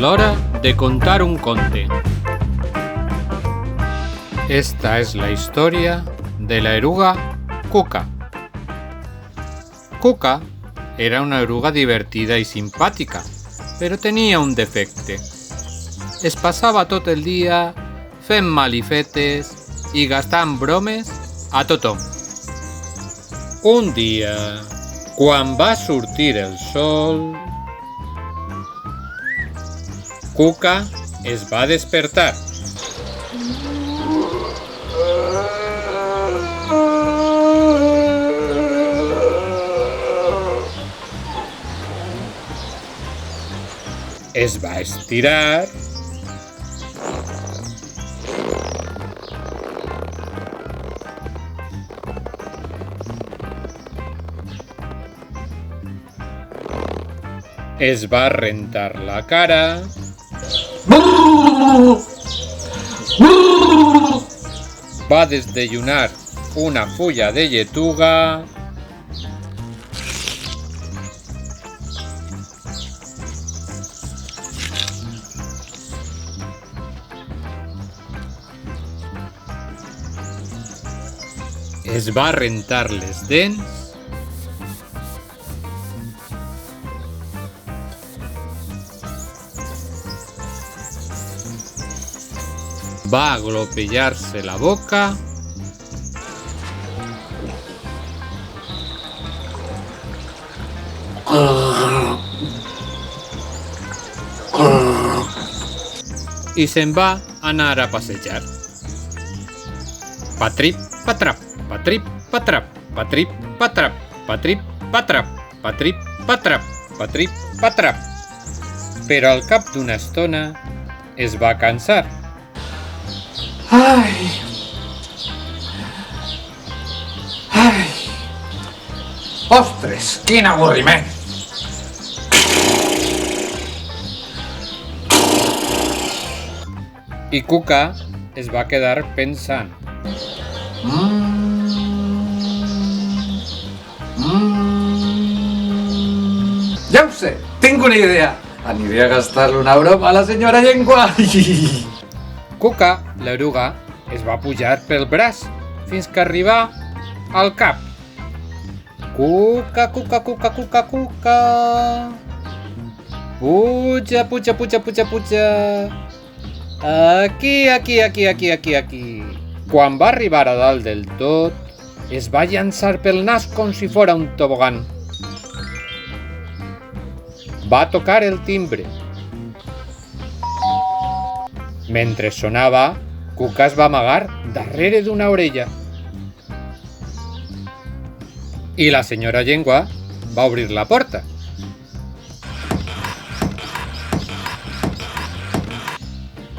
l'hora de contar un conte. Esta es la historia de la eruga Cuca. Cuca era una eruga divertida i simpàtica, però tenia un defecte. Es passava tot el dia fent malifetes i gastant bromes a tothom. Un dia, quan va sortir el sol, Cuca es va despertar. Es va estirar es va rentar la cara va desdeyunar una fulla de lletuga es va rentar les dents va aglopellar-se la boca i se'n va anar a passejar. Patrip, patrap, patrip, patrap, patrip, patrap, patrip, patrap, patrip, patrap, patrip, patrap. Però al cap d'una estona es va cansar. Ai! Ai! Ostres, quin avorriment! I Cuca es va quedar pensant. Ja ho sé, tinc una idea. Aniré a gastar-li una broma a la senyora Llengua. Cuca, l'eruga, es va pujar pel braç fins que arribà al cap. Cuca, cuca, cuca, cuca, cuca. Puja, puja, puja, puja, puja. Aquí, aquí, aquí, aquí, aquí, aquí. Quan va arribar a dalt del tot, es va llançar pel nas com si fora un tobogan. Va tocar el timbre. Mentre sonava, Cuca es va amagar darrere d'una orella. I la senyora Llengua va obrir la porta.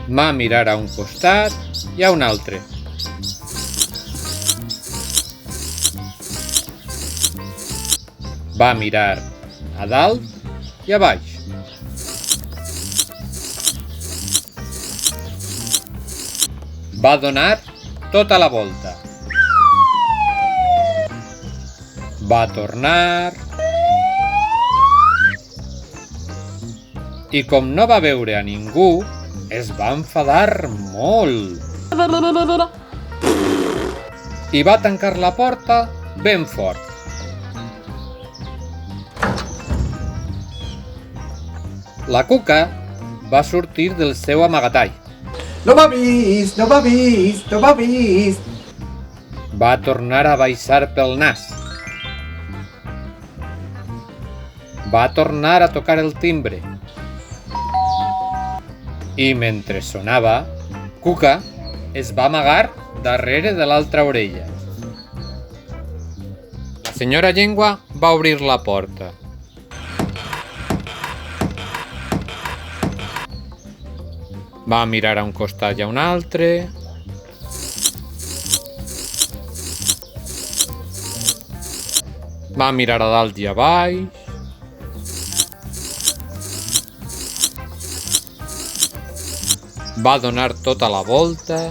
Va mirar a un costat i a un altre. Va mirar a dalt i a baix. Va donar tota la volta. Va tornar. I com no va veure a ningú, es va enfadar molt. I va tancar la porta ben fort. La Cuca va sortir del seu amagatall. No m'ha vist, no m'ha vist, no m'ha vist. Va tornar a baixar pel nas. Va tornar a tocar el timbre. I mentre sonava, Cuca es va amagar darrere de l'altra orella. La senyora Llengua va obrir la porta. Va mirar a un costat i a un altre. Va mirar a dalt i a baix. Va donar tota la volta.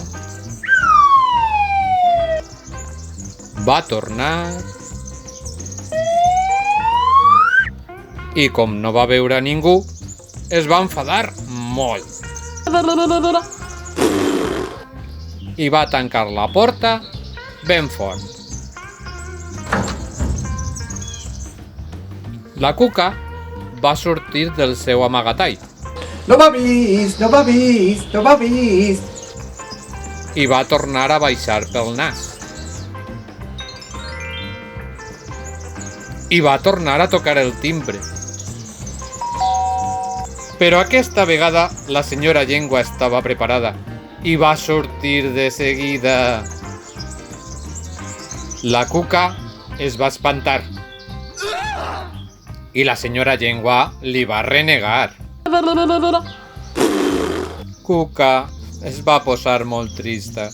Va tornar. I com no va veure ningú, es va enfadar molt. I va tancar la porta ben fort. La Cuca va sortir del seu amagatall No m'ha vist, no m'ha vist, no m'ha vist. i va tornar a baixar pel nas. I va tornar a tocar el timbre. Però aquesta vegada la senyora Llengua estava preparada i va sortir de seguida. La Cuca es va espantar i la senyora Llengua li va renegar. Cuca es va posar molt trista.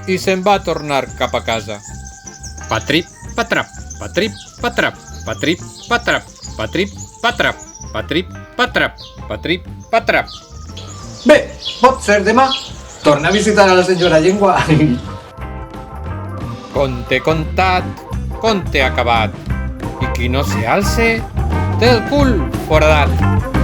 I se'n va tornar cap a casa. Patrip, patrap, patrip, patrap, patrip, patrap, patrip, patrap, patrip, patrap, patrip, patrap. Bé, pot ser demà. Torna a visitar a la senyora Llengua. Conte contat, conte acabat. I qui no se alce, té el cul foradat.